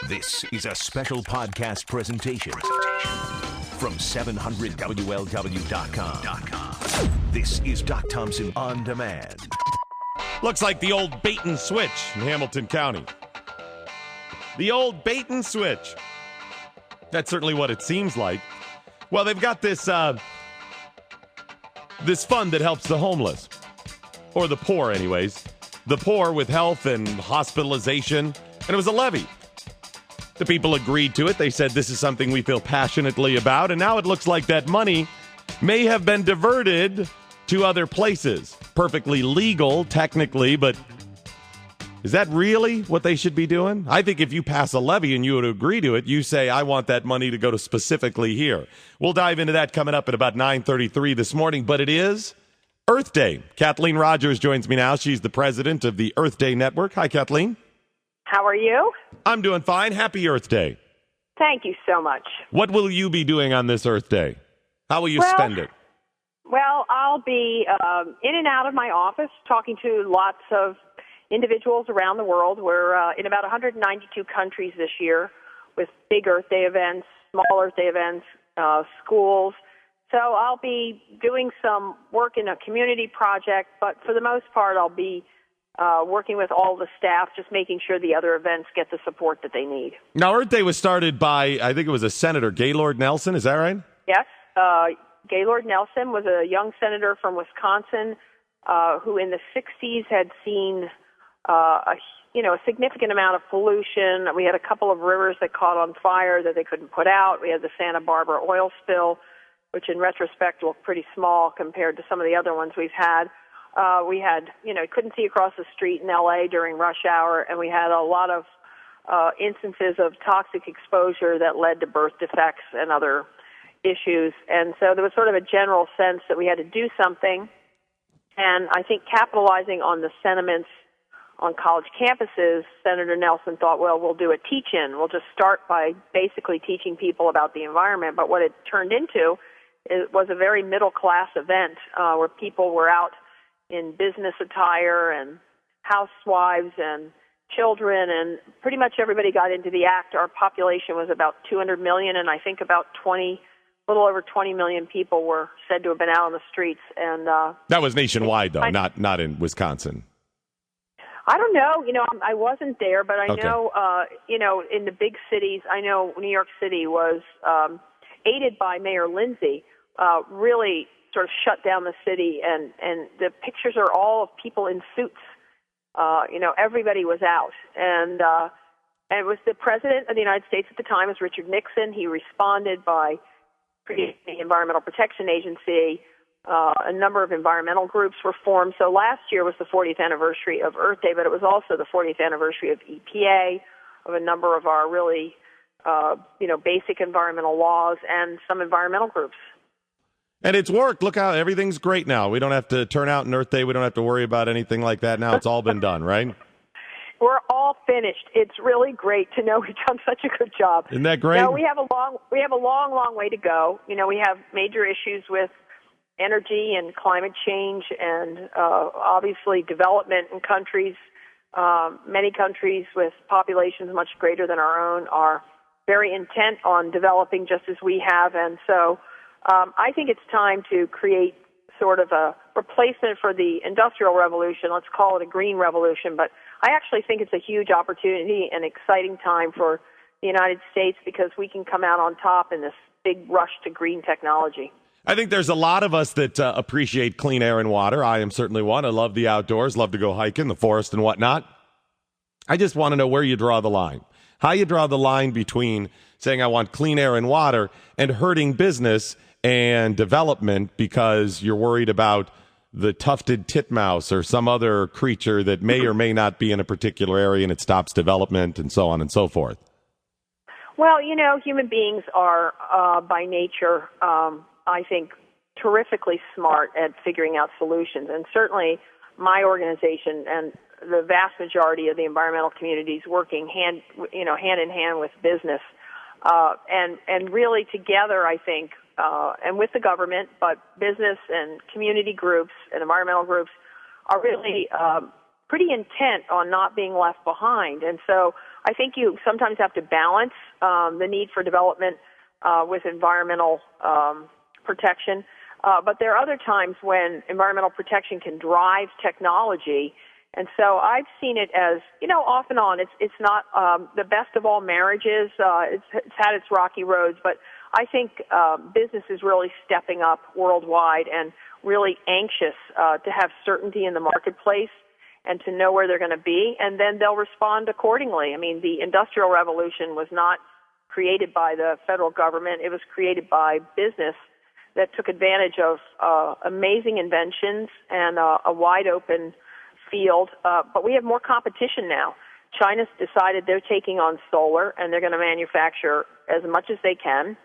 This is a special podcast presentation from 700WLW.com. This is Doc Thompson On Demand. Looks like the old bait and switch in Hamilton County. The old bait and switch. That's certainly what it seems like. Well, they've got this this fund that helps the homeless, or the poor anyways. The poor with health and hospitalization, and it was a levy. The people agreed to it. They said this is something we feel passionately about, and now it looks like that money may have been diverted to other places. Perfectly legal, technically, but is that really what they should be doing? I think if you pass a levy and you would agree to it, you say, I want that money to go to specifically here. We'll dive into that coming up at about 9:33 this morning, but it is Earthday. Kathleen Rogers joins me now. She's the president of the Earthday Network. Hi, Kathleen. How are you? I'm doing fine. Happy Earth Day. Thank you so much. What will you be doing on this Earth Day? How will you spend it? Well, I'll be in and out of my office talking to lots of individuals around the world. We're in about 192 countries this year with big Earth Day events, small Earth Day events, schools. So I'll be doing some work in a community project, but for the most part I'll be working with all the staff, just making sure the other events get the support that they need. Now, Earth Day was started by, I think it was a Senator, Gaylord Nelson. Is that right? Yes. Gaylord Nelson was a young senator from Wisconsin who in the 60s had seen a significant amount of pollution. We had a couple of rivers that caught on fire that they couldn't put out. We had the Santa Barbara oil spill, which in retrospect looked pretty small compared to some of the other ones we've had. We had, couldn't see across the street in L.A. during rush hour, and we had a lot of instances of toxic exposure that led to birth defects and other issues. And so there was sort of a general sense that we had to do something. And I think capitalizing on the sentiments on college campuses, Senator Nelson thought, well, we'll do a teach-in. We'll just start by basically teaching people about the environment. But what it turned into was a very middle-class event where people were out in business attire and housewives and children, and pretty much everybody got into the act. Our population was about 200 million, and I think about a little over 20 million people were said to have been out on the streets. And that was nationwide, though, not in Wisconsin. I don't know. I wasn't there, but I know, in the big cities, I know New York City was aided by Mayor Lindsay, really sort of shut down the city, and the pictures are all of people in suits. Everybody was out, and it was the president of the United States at the time, was Richard Nixon. He responded by creating the Environmental Protection Agency. A number of environmental groups were formed. So last year was the 40th anniversary of Earth Day, but it was also the 40th anniversary of EPA, of a number of our really, basic environmental laws, and some environmental groups. And it's worked. Look how everything's great now. We don't have to turn out on Earth Day. We don't have to worry about anything like that now. It's all been done, right? We're all finished. It's really great to know we've done such a good job. Isn't that great? No, we have a long way to go. We have major issues with energy and climate change, and obviously development in countries. Many countries with populations much greater than our own are very intent on developing just as we have, and so I think it's time to create sort of a replacement for the Industrial Revolution. Let's call it a green revolution, but I actually think it's a huge opportunity and exciting time for the United States because we can come out on top in this big rush to green technology. I think there's a lot of us that appreciate clean air and water. I am certainly one. I love the outdoors, love to go hiking, the forest and whatnot. I just want to know where you draw the line. How you draw the line between saying I want clean air and water and hurting business and development because you're worried about the tufted titmouse or some other creature that may or may not be in a particular area and it stops development and so on and so forth. Well, human beings are by nature, I think, terrifically smart at figuring out solutions. And certainly my organization and the vast majority of the environmental communities working hand in hand with business, and really together, I think, and with the government, but business and community groups and environmental groups are really pretty intent on not being left behind. And so I think you sometimes have to balance the need for development with environmental protection. But there are other times when environmental protection can drive technology. And so I've seen it as, off and on. It's not the best of all marriages. It's had its rocky roads, but I think business is really stepping up worldwide and really anxious to have certainty in the marketplace and to know where they're going to be, and then they'll respond accordingly. I mean, the Industrial Revolution was not created by the federal government. It was created by business that took advantage of amazing inventions and a wide-open field. But we have more competition now. China's decided they're taking on solar, and they're going to manufacture as much as they can.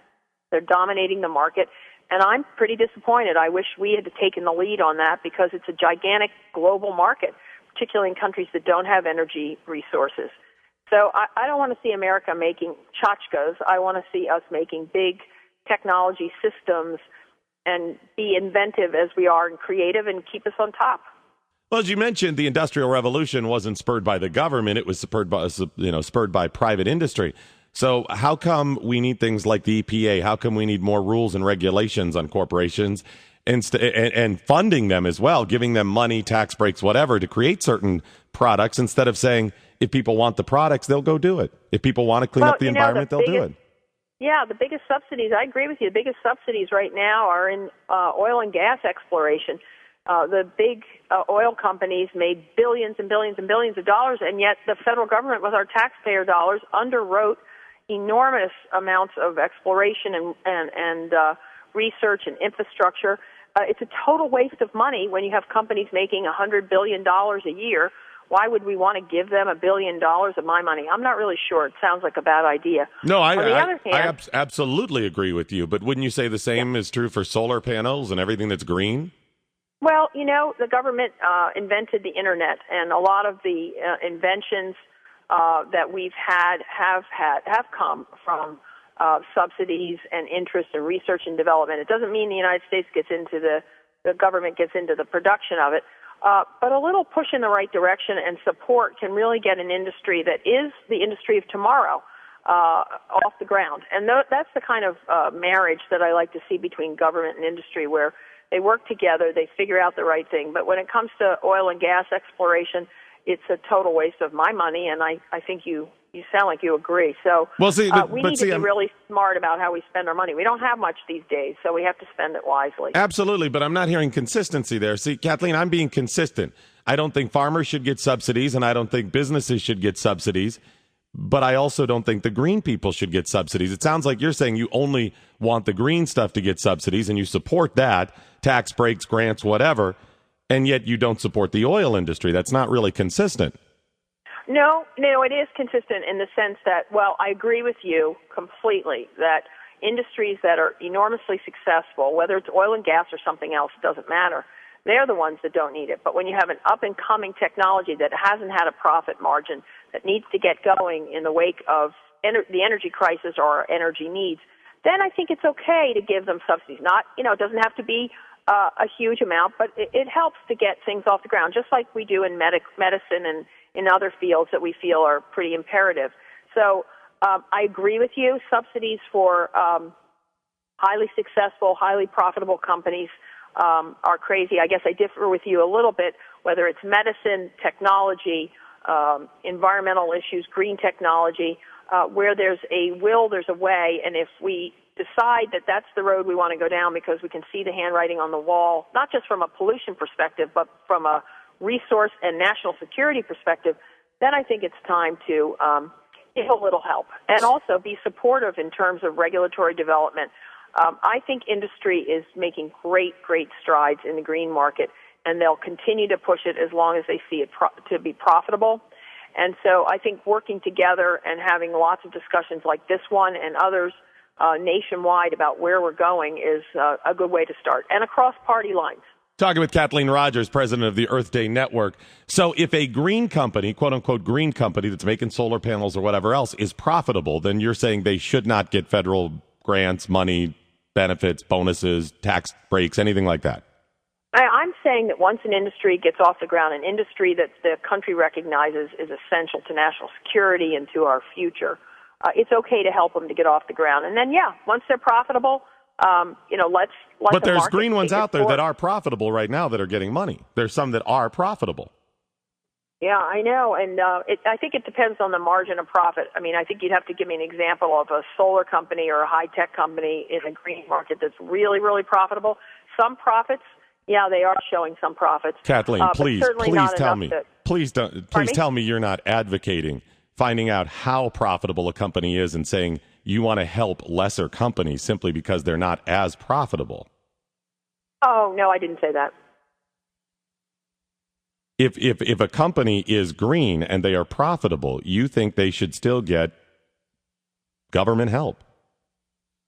They're dominating the market, and I'm pretty disappointed. I wish we had taken the lead on that because it's a gigantic global market, particularly in countries that don't have energy resources. So I don't want to see America making tchotchkes. I want to see us making big technology systems and be inventive as we are and creative and keep us on top. Well, as you mentioned, the Industrial Revolution wasn't spurred by the government. It was spurred by private industry. So how come we need things like the EPA? How come we need more rules and regulations on corporations and funding them as well, giving them money, tax breaks, whatever, to create certain products instead of saying, if people want the products, they'll go do it. If people want to clean up the environment, they'll do it. Yeah, the biggest subsidies, I agree with you, the biggest subsidies right now are in oil and gas exploration. The big oil companies made billions and billions and billions of dollars, and yet the federal government, with our taxpayer dollars, underwrote enormous amounts of exploration and research and infrastructure. It's a total waste of money when you have companies making $100 billion a year. Why would we want to give them $1 billion of my money? I'm not really sure. It sounds like a bad idea. No, I absolutely agree with you. But wouldn't you say the same is true for solar panels and everything that's green? Well, the government invented the Internet, and a lot of the inventions that we've had have come from subsidies and interest in research and development. It doesn't mean the United States gets into the government gets into the production of it, but a little push in the right direction and support can really get an industry that is the industry of tomorrow off the ground. And that's the kind of marriage that I like to see between government and industry, where they work together, they figure out the right thing. But when it comes to oil and gas exploration, it's a total waste of my money, and I think you sound like you agree. So we need to be really smart about how we spend our money. We don't have much these days, so we have to spend it wisely. Absolutely, but I'm not hearing consistency there. See, Kathleen, I'm being consistent. I don't think farmers should get subsidies, and I don't think businesses should get subsidies, but I also don't think the green people should get subsidies. It sounds like you're saying you only want the green stuff to get subsidies, and you support that, tax breaks, grants, whatever, and yet you don't support the oil industry. That's not really consistent. No, it is consistent in the sense that, I agree with you completely that industries that are enormously successful, whether it's oil and gas or something else, it doesn't matter. They're the ones that don't need it. But when you have an up-and-coming technology that hasn't had a profit margin, that needs to get going in the wake of the energy crisis or our energy needs, then I think it's okay to give them subsidies. Not, it doesn't have to be a huge amount, but it helps to get things off the ground, just like we do in medicine and in other fields that we feel are pretty imperative. So I agree with you. Subsidies for highly successful, highly profitable companies are crazy. I guess I differ with you a little bit, whether it's medicine, technology, environmental issues, green technology. Where there's a will, there's a way, and if we decide that that's the road we want to go down because we can see the handwriting on the wall, not just from a pollution perspective, but from a resource and national security perspective, then I think it's time to give a little help and also be supportive in terms of regulatory development. I think industry is making great strides in the green market, and they'll continue to push it as long as they see it to be profitable. And so I think working together and having lots of discussions like this one and others nationwide about where we're going is a good way to start, and across party lines. Talking with Kathleen Rogers, president of the Earthday Network. So if a green company, quote-unquote green company that's making solar panels or whatever else is profitable, then you're saying they should not get federal grants, money, benefits, bonuses, tax breaks, anything like that? I'm saying that once an industry gets off the ground, an industry that the country recognizes is essential to national security and to our future, it's okay to help them to get off the ground. And then, once they're profitable, let's let But the there's market green ones take out its there that course. are profitable right now that are getting money. There's some that are profitable. Yeah, I know, and I think it depends on the margin of profit. I mean, I think you'd have to give me an example of a solar company or a high-tech company in a green market that's really, really profitable. Some profits, yeah, they are showing some profits. Kathleen, please tell me. Please tell me you're not advocating finding out how profitable a company is and saying you want to help lesser companies simply because they're not as profitable. Oh, no, I didn't say that. If a company is green and they are profitable, you think they should still get government help?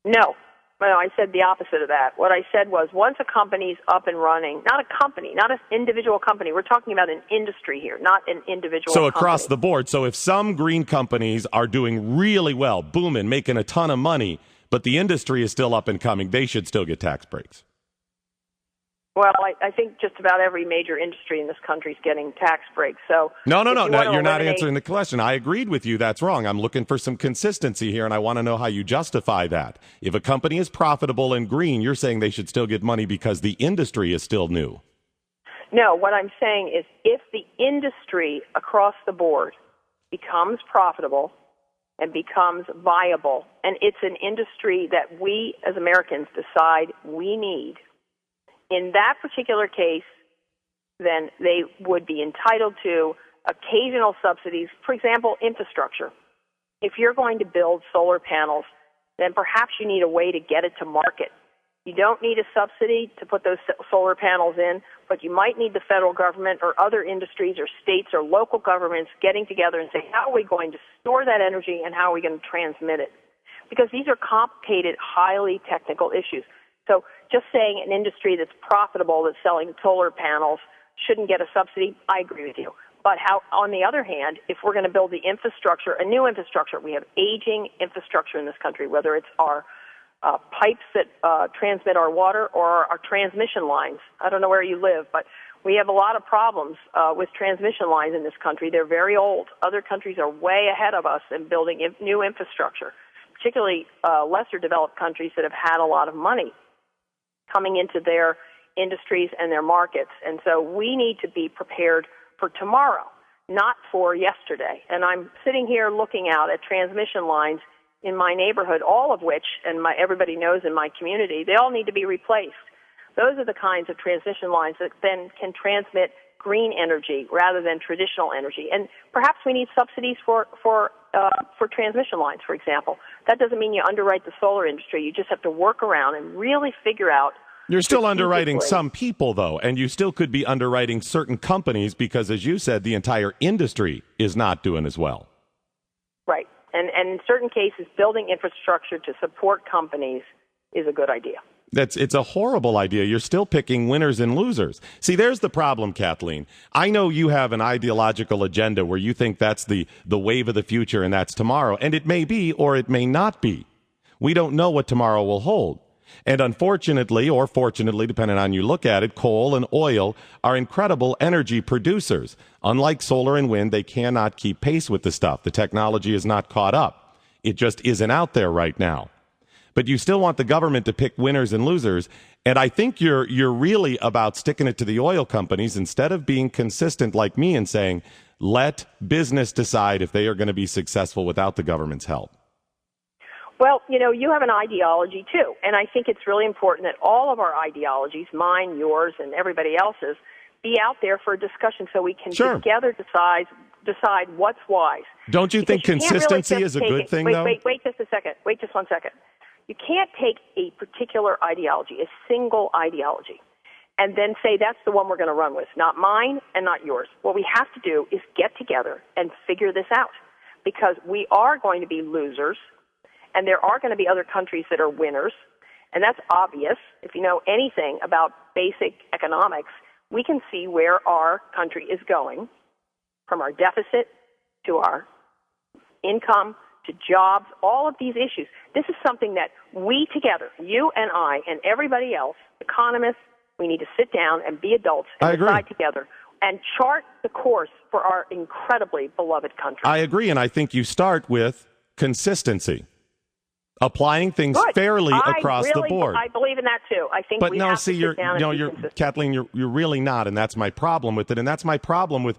No, I said the opposite of that. What I said was once a company's up and running, not a company, not an individual company. We're talking about an industry here, not an individual So company. across the board. So if some green companies are doing really well, booming, making a ton of money, but the industry is still up and coming, they should still get tax breaks. Well, I think just about every major industry in this country is getting tax breaks. So No, you're not answering the question. I agreed with you. That's wrong. I'm looking for some consistency here, and I want to know how you justify that. If a company is profitable and green, you're saying they should still get money because the industry is still new. No, what I'm saying is if the industry across the board becomes profitable and becomes viable, and it's an industry that we as Americans decide we need, in that particular case, then they would be entitled to occasional subsidies. For example, infrastructure. If you're going to build solar panels, then perhaps you need a way to get it to market. You don't need a subsidy to put those solar panels in, but you might need the federal government or other industries or states or local governments getting together and say, how are we going to store that energy and how are we going to transmit it? Because these are complicated, highly technical issues. So just saying an industry that's profitable, that's selling solar panels, shouldn't get a subsidy, I agree with you. But on the other hand, if we're going to build the infrastructure, a new infrastructure, we have aging infrastructure in this country, whether it's our pipes that transmit our water or our transmission lines. I don't know where you live, but we have a lot of problems with transmission lines in this country. They're very old. Other countries are way ahead of us in building new infrastructure, particularly lesser developed countries that have had a lot of money coming into their industries and their markets. And so we need to be prepared for tomorrow, not for yesterday. And I'm sitting here looking out at transmission lines in my neighborhood, all of which, and everybody knows in my community, they all need to be replaced. Those are the kinds of transmission lines that then can transmit green energy rather than traditional energy. And perhaps we need subsidies for transmission lines, for example. That doesn't mean you underwrite the solar industry. You just have to work around and really figure out. You're still underwriting some people, though, and you still could be underwriting certain companies because, as you said, the entire industry is not doing as well. Right. And in certain cases, building infrastructure to support companies is a good idea. It's a horrible idea. You're still picking winners and losers. See, there's the problem, Kathleen. I know you have an ideological agenda where you think that's the wave of the future and that's tomorrow. And it may be or it may not be. We don't know what tomorrow will hold. And unfortunately, or fortunately, depending on you look at it, coal and oil are incredible energy producers. Unlike solar and wind, they cannot keep pace with the stuff. The technology is not caught up. It just isn't out there right now. But you still want the government to pick winners and losers. And I think you're really about sticking it to the oil companies instead of being consistent like me and saying, let business decide if they are going to be successful without the government's help. Well, you have an ideology, too. And I think it's really important that all of our ideologies, mine, yours, and everybody else's, be out there for a discussion so we can together decide what's wise. Don't you think consistency is a good thing, though? Wait just a second. Wait just 1 second. You can't take a particular ideology, a single ideology, and then say that's the one we're going to run with, not mine and not yours. What we have to do is get together and figure this out, because we are going to be losers, and there are going to be other countries that are winners, and that's obvious. If you know anything about basic economics, we can see where our country is going, from our deficit to our income to jobs, all of these issues. This is something that we together, you and I and everybody else, economists, We need to sit down and be adults and decide together and chart the course for our incredibly beloved country. I agree, and I think you start with consistency. Applying things fairly across the board. I believe in that too. I think we have to sit down and be consistent. Kathleen, you're really not, and that's my problem with it. And that's my problem with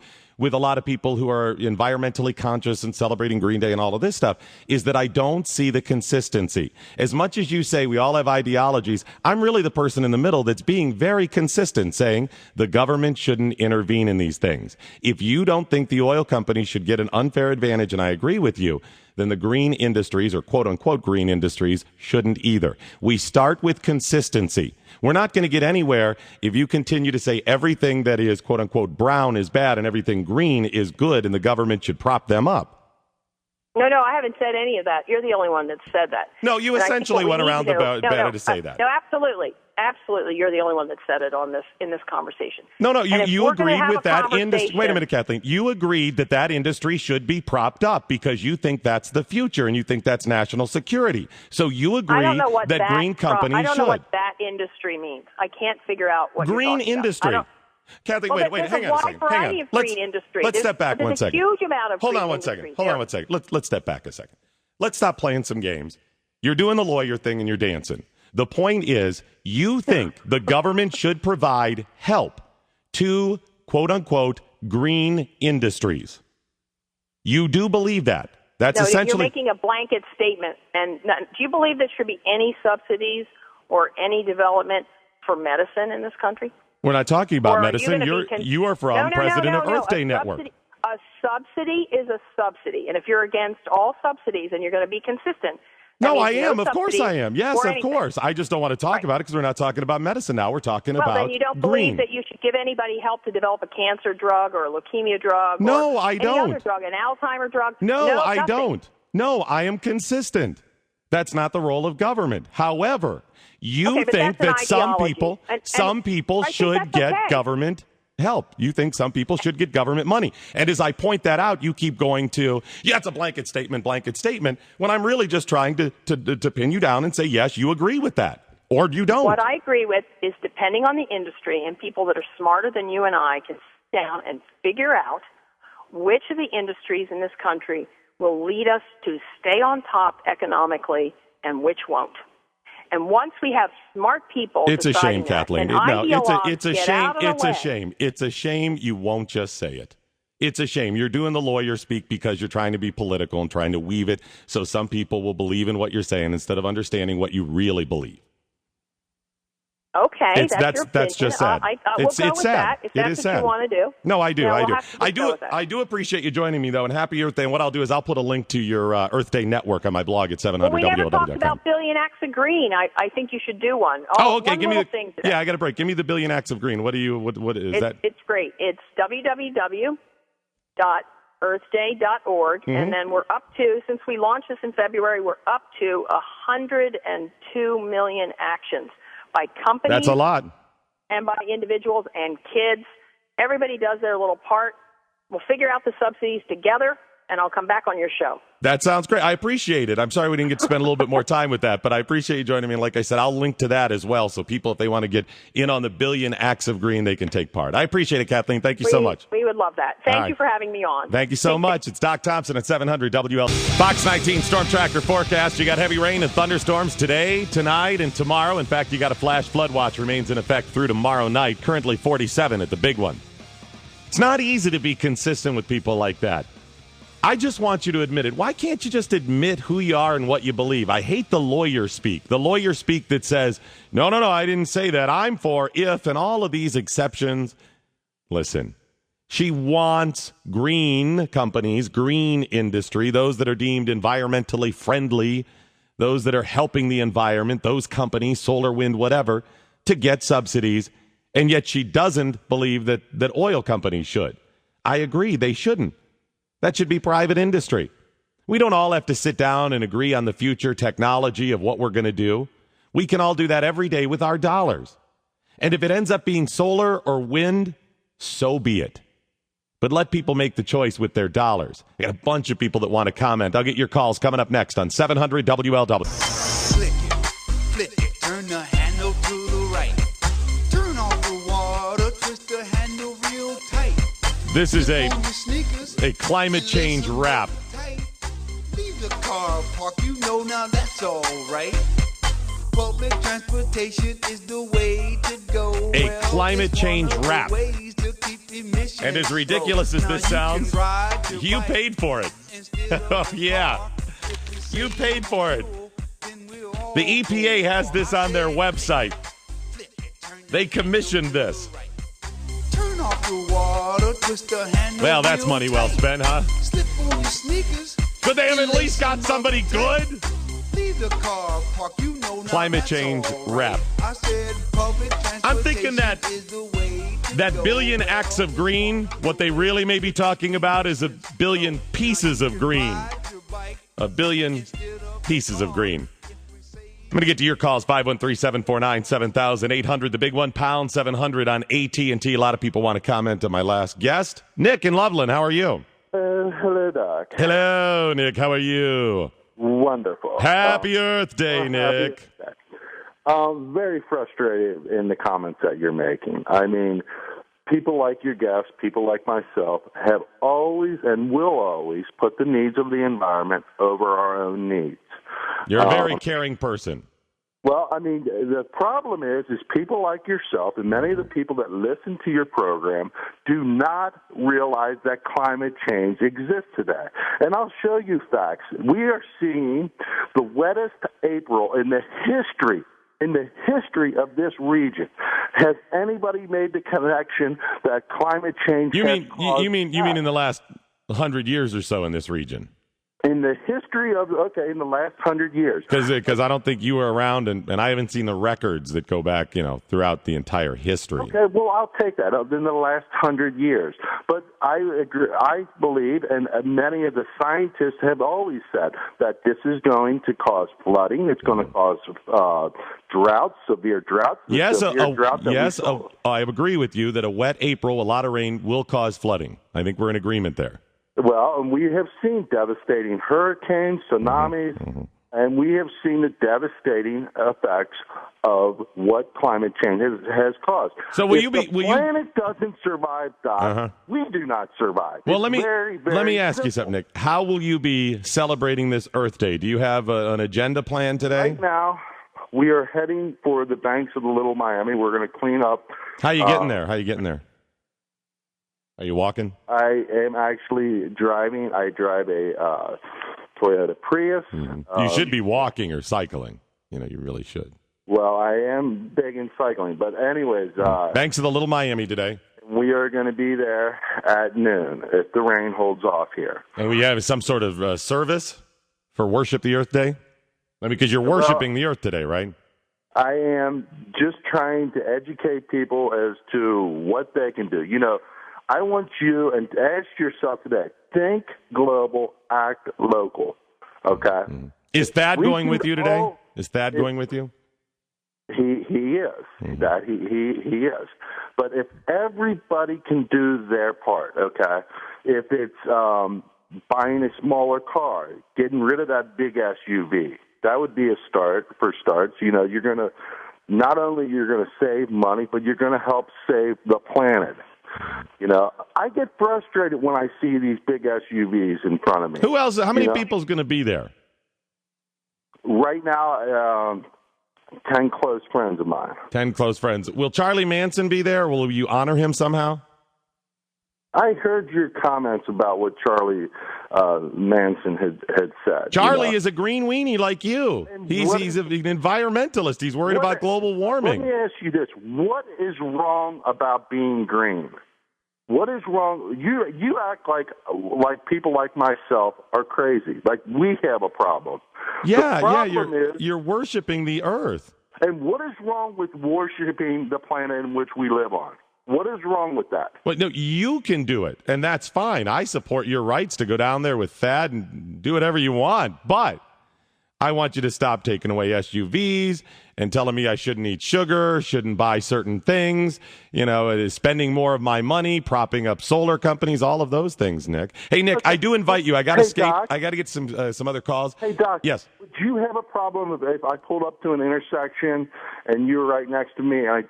a lot of people who are environmentally conscious and celebrating Green Day and all of this stuff, is that I don't see the consistency. As much as you say we all have ideologies, I'm really the person in the middle that's being very consistent, saying the government shouldn't intervene in these things. If you don't think the oil companies should get an unfair advantage, and I agree with you, then the green industries, or quote-unquote green industries, shouldn't either. We start with consistency. We're not going to get anywhere if you continue to say everything that is quote-unquote brown is bad and everything green is good and the government should prop them up. No, I haven't said any of that. You're the only one that said that. No, you essentially went around to say that. No, absolutely. Absolutely, you're the only one that said it in this conversation. No, you agreed with that industry. Wait a minute, Kathleen. You agreed that industry should be propped up because you think that's the future and you think that's national security. So you agree that green companies should. I don't know what that industry means. I can't figure out what green industry. Kathleen, wait, hang on a second. Hang on. Let's step back one second. There's a huge amount of Hold on one second. Let's step back a second. Let's stop playing some games. You're doing the lawyer thing and you're dancing. The point is, you think the government should provide help to, quote-unquote, green industries. You do believe that. That's essentially... You're making a blanket statement. And do you believe there should be any subsidies or any development for medicine in this country? We're not talking about medicine. You are from president of Earthday Network. A subsidy is a subsidy. And if you're against all subsidies and you're going to be consistent... No, I am. Of course I am. Yes, of course. I just don't want to talk about it because we're not talking about medicine now. We're talking about green. Well, then you don't believe that you should give anybody help to develop a cancer drug or a leukemia drug or I don't. Any other drug, an Alzheimer drug? No, I don't. No, I am consistent. That's not the role of government. However, you think that some people should get government help. You think some people should get government money. And as I point that out, you keep going to, it's a blanket statement, when I'm really just trying to pin you down and say, yes, you agree with that, or you don't. What I agree with is depending on the industry and people that are smarter than you and I can sit down and figure out which of the industries in this country will lead us to stay on top economically and which won't. And once we have smart people, it's a shame, Kathleen. It's a shame. It's a shame. It's a shame you won't just say it. It's a shame. You're doing the lawyer speak because you're trying to be political and trying to weave it so some people will believe in what you're saying instead of understanding what you really believe. Okay, that's just sad. It's sad. That, if that's what you want to do. No, I do. I do appreciate you joining me, though, and happy Earth Day. And what I'll do is I'll put a link to your Earth Day network on my blog at 700WL.com. We never talked about billion acts of green. I think you should do one. Okay. Give me I got a break. Give me the billion acts of green. What is that? It's great. It's www.earthday.org, and then we're up to, since we launched this in February, we're up to 102 million actions. By companies. That's a lot. And by individuals and kids. Everybody does their little part. We'll figure out the subsidies together, and I'll come back on your show. That sounds great. I appreciate it. I'm sorry we didn't get to spend a little bit more time with that, but I appreciate you joining me. And like I said, I'll link to that as well, so people, if they want to get in on the billion acts of green, they can take part. I appreciate it, Kathleen. Thank you so much. We would love that. Thank you for having me on. Thank you so much. It's Doc Thompson at 700 WL. Fox 19 Storm Tracker forecast. You got heavy rain and thunderstorms today, tonight, and tomorrow. In fact, you got a flash flood watch remains in effect through tomorrow night. Currently 47 at the big one. It's not easy to be consistent with people like that. I just want you to admit it. Why can't you just admit who you are and what you believe? I hate the lawyer speak. The lawyer speak that says, no, I didn't say that. I'm for if and all of these exceptions. Listen, she wants green companies, green industry, those that are deemed environmentally friendly, those that are helping the environment, those companies, solar, wind, whatever, to get subsidies. And yet she doesn't believe that oil companies should. I agree, they shouldn't. That should be private industry. We don't all have to sit down and agree on the future technology of what we're going to do. We can all do that every day with our dollars. And if it ends up being solar or wind, so be it. But let people make the choice with their dollars. I got a bunch of people that want to comment. I'll get your calls coming up next on 700 WLW. Flick it, turn the handle to the right. Turn off This is a climate change rap. Leave the car park, you know now that's all right. Public transportation is the way to go. A climate change rap. And as ridiculous as this sounds, you paid for it. Oh, yeah. You paid for it. The EPA has this on their website. They commissioned this. Well, that's money well spent, huh? Could they have at least got somebody good? Climate change rap. I'm thinking that billion acts of green, what they really may be talking about is a billion pieces of green. A billion pieces of green. I'm going to get to your calls, 513-749-7800, the big one, pound 700 on AT&T. A lot of people want to comment on my last guest. Nick in Loveland, how are you? Hello, Doc. Hello, Nick. How are you? Wonderful. Happy Earth Day, Nick. Very frustrated in the comments that you're making. I mean, people like your guests, people like myself, have always and will always put the needs of the environment over our own needs. You're a very caring person. Well, I mean, the problem is people like yourself and many of the people that listen to your program do not realize that climate change exists today. And I'll show you facts. We are seeing the wettest April in the history of this region. Has anybody made the connection that climate change You mean in the last 100 years or so in this region? In the history of, in the last 100 years. Because I don't think you were around, and I haven't seen the records that go back, throughout the entire history. Okay, well, I'll take that in the last 100 years. But I agree, I believe, and many of the scientists have always said that this is going to cause flooding. It's going to cause droughts, severe droughts. I agree with you that a wet April, a lot of rain, will cause flooding. I think we're in agreement there. Well, and we have seen devastating hurricanes, tsunamis, and we have seen the devastating effects of what climate change has caused. So if the planet doesn't survive, Doc, we do not survive. Well, let me ask you something, Nick. How will you be celebrating this Earth Day? Do you have an agenda plan today? Right now, we are heading for the banks of the Little Miami. We're going to clean up. How are you getting there? Are you walking? I am actually driving. I drive a Toyota Prius. You should be walking or cycling. You really should. Well, I am big in cycling. But anyways. Thanks to the Little Miami today. We are going to be there at noon if the rain holds off here. And we have some sort of service for Worship the Earth Day? Because you're worshiping the Earth today, right? I am just trying to educate people as to what they can do. I want you and ask yourself today, think global, act local, okay? Is Thad going with you today? Is Thad going with you? He is. That he is. But if everybody can do their part, okay, if it's buying a smaller car, getting rid of that big SUV, that would be a start for starts. You're going to, not only you're going to save money, but you're going to help save the planet. I get frustrated when I see these big SUVs in front of me. Who else? How many people's going to be there? Right now, 10 close friends of mine. 10 close friends. Will Charlie Manson be there? Will you honor him somehow? I heard your comments about what Charlie Manson had said. Charlie is a green weenie like you. He's an environmentalist. He's worried about global warming. Let me ask you this. What is wrong about being green? What is wrong? You act like people like myself are crazy. Like we have a problem. You're worshiping the earth. And what is wrong with worshiping the planet in which we live on? What is wrong with that? Well, no, you can do it, and that's fine. I support your rights to go down there with Thad and do whatever you want, but I want you to stop taking away SUVs and telling me I shouldn't eat sugar, shouldn't buy certain things, spending more of my money, propping up solar companies, all of those things, Nick. Hey, Nick, I do invite you. I got to escape. Doc, I got to get some other calls. Hey, Doc. Yes. Would you have a problem if I pulled up to an intersection and you were right next to me and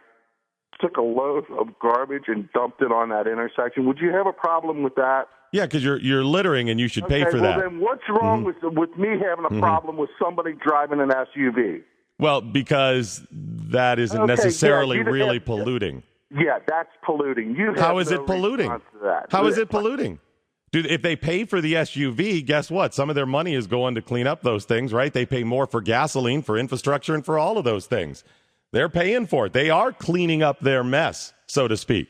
took a load of garbage and dumped it on that intersection, would you have a problem with that? Yeah, because you're littering and you should pay for well, that. Well, then what's wrong with me having a problem with somebody driving an SUV? Well, because that isn't necessarily really polluting. Yeah, that's polluting. How is it polluting? How is it polluting? Dude, if they pay for the SUV, guess what? Some of their money is going to clean up those things, right? They pay more for gasoline, for infrastructure, and for all of those things. They're paying for it. They are cleaning up their mess, so to speak.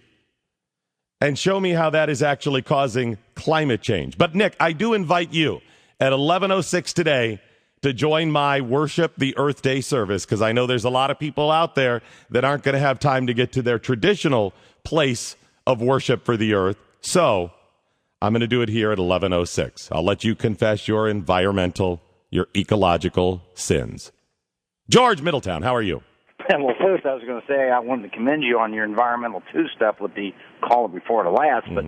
And show me how that is actually causing climate change. But, Nick, I do invite you at 11:06 today to join my Worship the Earth Day service, because I know there's a lot of people out there that aren't going to have time to get to their traditional place of worship for the earth. So I'm going to do it here at 11:06. I'll let you confess your environmental, your ecological sins. George, Middletown, how are you? Well, first I was going to say I wanted to commend you on your environmental two-step with the caller before the last, but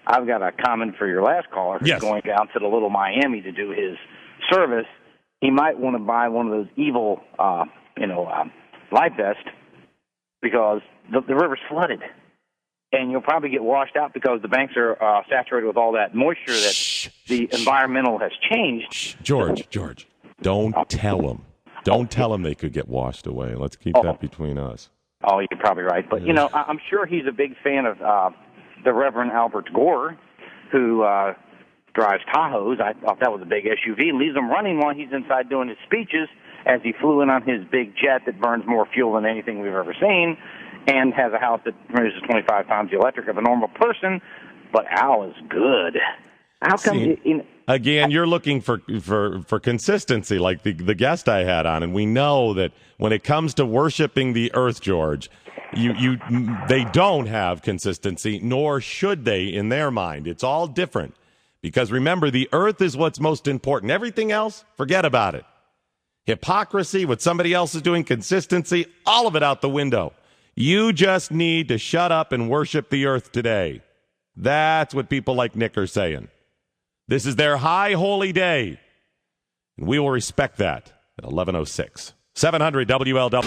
I've got a comment for your last caller who's going down to the Little Miami to do his service. He might want to buy one of those evil, life vests because the river's flooded, and you'll probably get washed out because the banks are saturated with all that moisture that the environmental has changed. George, don't tell them. Don't tell them they could get washed away. Let's keep that between us. Oh, you're probably right. But, I'm sure he's a big fan of the Reverend Albert Gore, who drives Tahoes. I thought that was a big SUV. Leaves them running while he's inside doing his speeches as he flew in on his big jet that burns more fuel than anything we've ever seen and has a house that produces 25 times the electric of a normal person. But Al is good. How come Again, you're looking for consistency, like the guest I had on, and we know that when it comes to worshiping the earth, George, they don't have consistency, nor should they in their mind. It's all different, because remember, the earth is what's most important. Everything else, forget about it. Hypocrisy, what somebody else is doing, consistency, all of it out the window. You just need to shut up and worship the earth today. That's what people like Nick are saying. This is their high holy day, and we will respect that at 11:06. 700 WLW.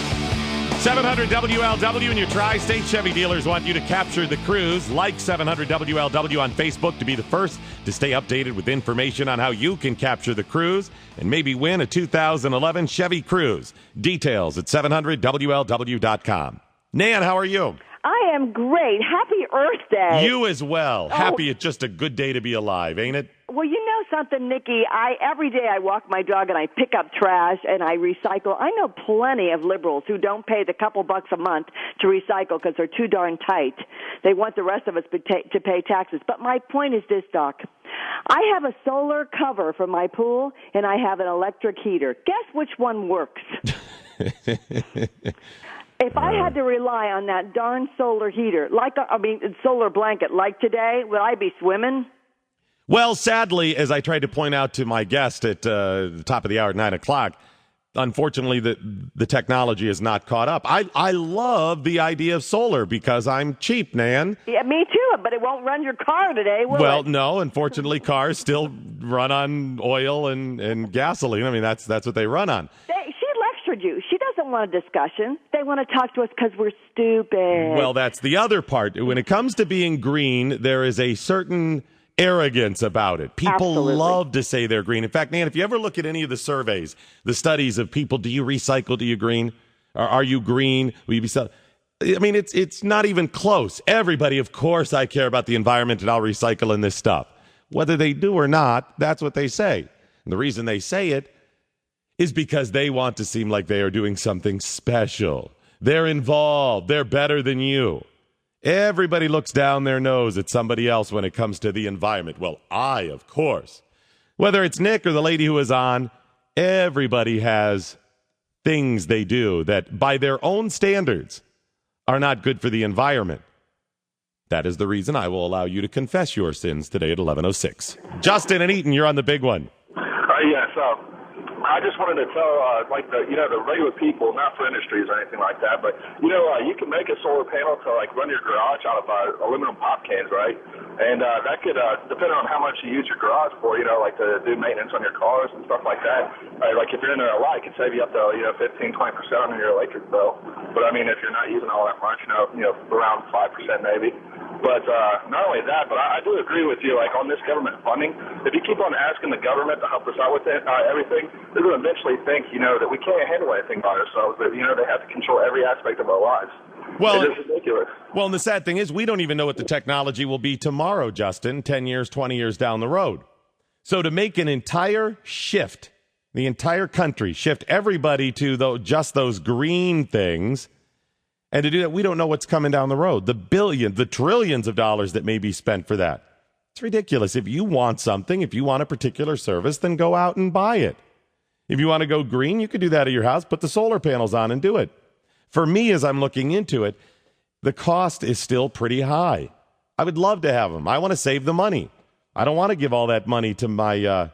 700 WLW and your tri-state Chevy dealers want you to capture the cruise. Like 700 WLW on Facebook to be the first to stay updated with information on how you can capture the cruise and maybe win a 2011 Chevy Cruze. Details at 700WLW.com. Nan, how are you? I am great. Happy Earth Day. You as well. Happy it's just a good day to be alive, ain't it? Well, you know something, Nikki? Every day I walk my dog and I pick up trash and I recycle. I know plenty of liberals who don't pay the couple bucks a month to recycle because they're too darn tight. They want the rest of us to pay taxes. But my point is this, Doc. I have a solar cover for my pool and I have an electric heater. Guess which one works? If I had to rely on that darn solar heater, solar blanket, like today, would I be swimming? Well, sadly, as I tried to point out to my guest at the top of the hour at 9 o'clock, unfortunately, the technology is not caught up. I love the idea of solar because I'm cheap, Nan. Yeah, me too, but it won't run your car today, will it? Well, no, unfortunately, cars still run on oil and gasoline. I mean, that's what they run on. She lectured you. She doesn't want a discussion. They want to talk to us because we're stupid. Well, that's the other part. When it comes to being green, there is a certain arrogance about it. People love to say they're green. In fact, Nan, if you ever look at any of the surveys, the studies of people, do you recycle? Do you green? Or are you green? Will you be I mean, it's not even close. Everybody, of course, I care about the environment and I'll recycle in this stuff. Whether they do or not, that's what they say. And the reason they say it is because they want to seem like they are doing something special. They're involved. They're better than you. Everybody looks down their nose at somebody else when it comes to the environment. Well, of course. Whether it's Nick or the lady who is on, everybody has things they do that, by their own standards, are not good for the environment. That is the reason I will allow you to confess your sins today at 11:06. Justin and Eaton, you're on the big one. Yes, I just wanted to tell, the regular people, not for industries or anything like that, but, you can make a solar panel to, run your garage out of aluminum pop cans, right? And that could, depending on how much you use your garage for, like to do maintenance on your cars and stuff like that. Like if you're in there a lot, it could save you up to 15-20% on your electric bill. But I mean, if you're not using all that much, around 5% maybe. But not only that, but I do agree with you. Like on this government funding, if you keep on asking the government to help us out with everything, they're going to eventually think that we can't handle anything by ourselves. That they have to control every aspect of our lives. Well, it is ridiculous. Well, and the sad thing is we don't even know what the technology will be tomorrow, Justin, 10 years, 20 years down the road. So to make an entire shift, the entire country, shift everybody to just those green things, and to do that, we don't know what's coming down the road. The trillions of dollars that may be spent for that. It's ridiculous. If you want something, if you want a particular service, then go out and buy it. If you want to go green, you could do that at your house, put the solar panels on and do it. For me, as I'm looking into it, the cost is still pretty high. I would love to have them. I want to save the money. I don't want to give all that money to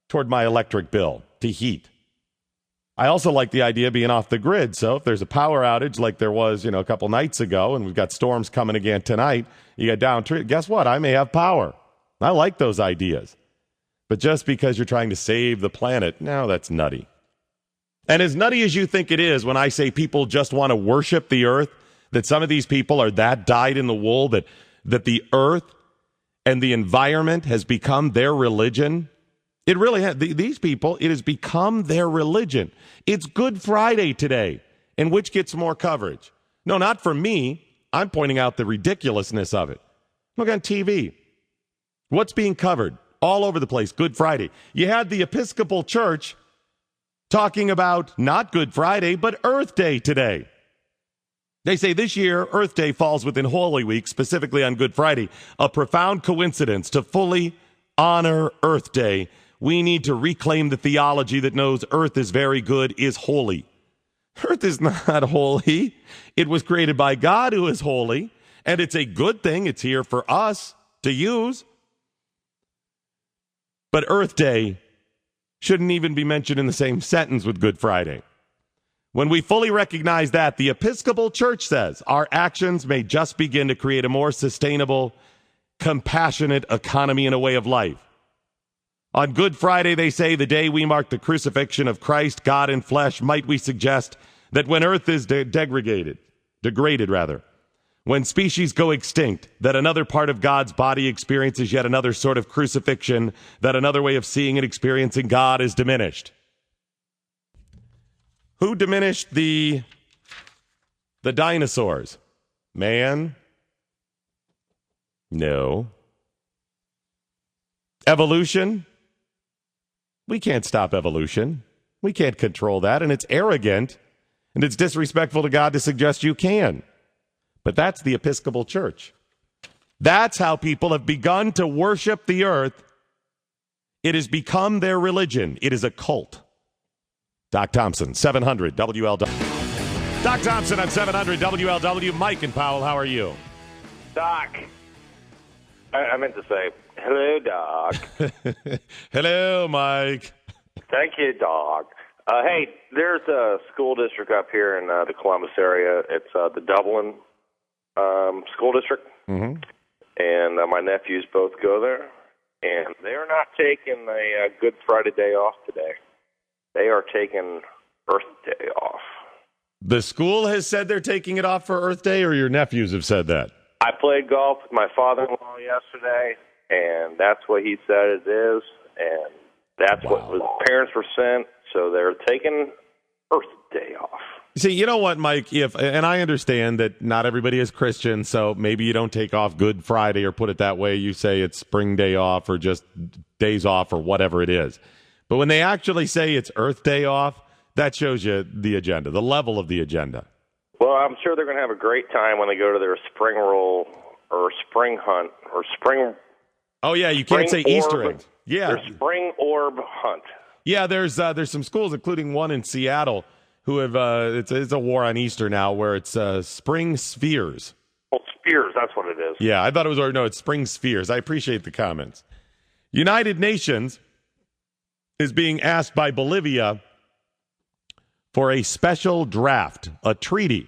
toward my electric bill to heat. I also like the idea of being off the grid. So if there's a power outage like there was, a couple nights ago, and we've got storms coming again tonight, you got down to it, guess what? I may have power. I like those ideas. But just because you're trying to save the planet, no, that's nutty. And as nutty as you think it is when I say people just want to worship the earth, that some of these people are that dyed in the wool that the earth and the environment has become their religion, it really has. These people, it has become their religion. It's Good Friday today, and which gets more coverage? No, not from me. I'm pointing out the ridiculousness of it. Look on TV. What's being covered? All over the place, Good Friday. You had the Episcopal Church talking about not Good Friday, but Earth Day today. They say this year, Earth Day falls within Holy Week, specifically on Good Friday. A profound coincidence to fully honor Earth Day. We need to reclaim the theology that knows Earth is very good, is holy. Earth is not holy. It was created by God, who is holy, and it's a good thing. It's here for us to use. But Earth Day shouldn't even be mentioned in the same sentence with Good Friday. When we fully recognize that, the Episcopal Church says our actions may just begin to create a more sustainable, compassionate economy and a way of life. On Good Friday, they say, the day we mark the crucifixion of Christ, God in flesh, might we suggest that when Earth is degraded, when species go extinct, that another part of God's body experiences yet another sort of crucifixion, that another way of seeing and experiencing God is diminished. Who diminished the dinosaurs? Man? No. Evolution? We can't stop evolution. We can't control that, and it's arrogant, and it's disrespectful to God to suggest you can. But that's the Episcopal Church. That's how people have begun to worship the earth. It has become their religion. It is a cult. Doc Thompson, 700 WLW. Doc Thompson on 700 WLW. Mike and Powell, how are you? Doc. I meant to say, hello, Doc. Hello, Mike. Thank you, Doc. Hey, there's a school district up here in the Columbus area. It's the Dublin school district. Mm-hmm. And my nephews both go there. And they're not taking a Good Friday day off today. They are taking Earth Day off. The school has said they're taking it off for Earth Day, or your nephews have said that? I played golf with my father-in-law yesterday, and that's what he said it is, and that's what the parents were sent, so they're taking Earth Day off. See, you know what, Mike, and I understand that not everybody is Christian, so maybe you don't take off Good Friday or put it that way. You say it's spring day off or just days off or whatever it is. But when they actually say it's Earth Day off, that shows you the agenda, the level of the agenda. Well, I'm sure they're going to have a great time when they go to their spring roll or spring hunt or spring. Oh, yeah, you can't say Easter eggs. Yeah. Their spring orb hunt. Yeah, there's some schools, including one in Seattle, who have it's a war on Easter now where it's spring spheres. Well, spheres, that's what it is. Yeah, I thought it was, or no, it's spring spheres. I appreciate the comments. United Nations is being asked by Bolivia for a special draft, a treaty,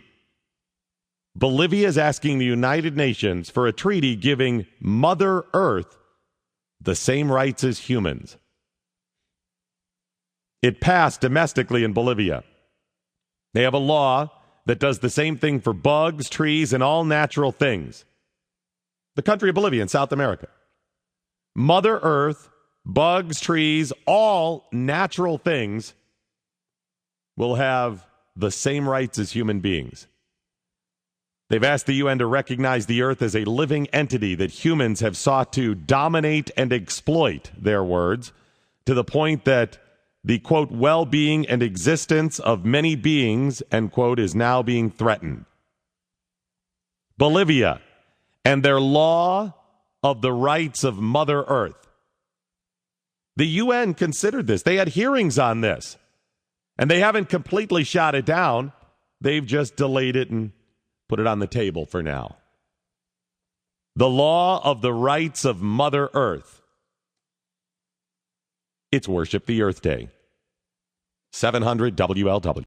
Bolivia is asking the United Nations for a treaty giving Mother Earth the same rights as humans. It passed domestically in Bolivia. They have a law that does the same thing for bugs, trees, and all natural things. The country of Bolivia in South America. Mother Earth, bugs, trees, all natural things will have the same rights as human beings. They've asked the UN to recognize the Earth as a living entity that humans have sought to dominate and exploit, their words, to the point that the, quote, well-being and existence of many beings, end quote, is now being threatened. Bolivia and their law of the rights of Mother Earth. The UN considered this. They had hearings on this. And they haven't completely shot it down. They've just delayed it and put it on the table for now. The law of the rights of Mother Earth. It's Worship the Earth Day. 700 WLW.